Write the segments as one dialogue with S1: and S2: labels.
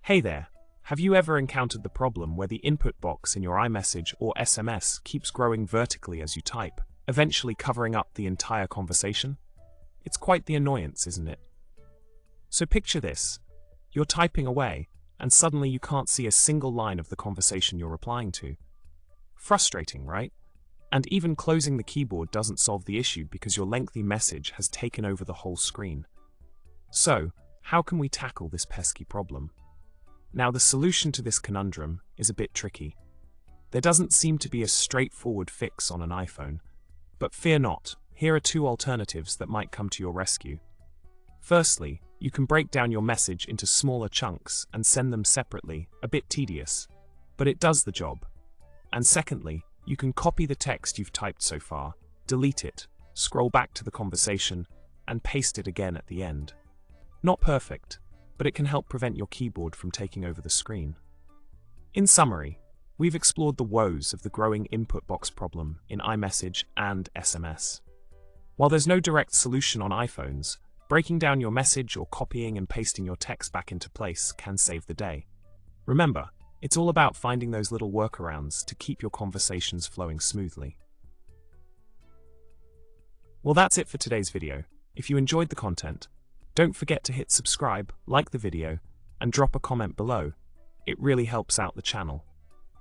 S1: Hey there, have you ever encountered the problem where the input box in your iMessage or SMS keeps growing vertically as you type, eventually covering up the entire conversation? It's quite the annoyance, isn't it? So picture this. You're typing away, and suddenly you can't see a single line of the conversation you're replying to. Frustrating, right? And even closing the keyboard doesn't solve the issue because your lengthy message has taken over the whole screen. So, how can we tackle this pesky problem? Now, the solution to this conundrum is a bit tricky. There doesn't seem to be a straightforward fix on an iPhone, but fear not, here are two alternatives that might come to your rescue. Firstly, you can break down your message into smaller chunks and send them separately, a bit tedious, but it does the job. And secondly, you can copy the text you've typed so far, delete it, scroll back to the conversation, and paste it again at the end. Not perfect, but it can help prevent your keyboard from taking over the screen. In summary, we've explored the woes of the growing input box problem in iMessage and SMS. While there's no direct solution on iPhones, breaking down your message or copying and pasting your text back into place can save the day. Remember, it's all about finding those little workarounds to keep your conversations flowing smoothly. Well, that's it for today's video. If you enjoyed the content, don't forget to hit subscribe, like the video, and drop a comment below. It really helps out the channel.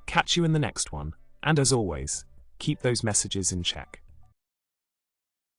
S1: Catch you in the next one, and as always, keep those messages in check.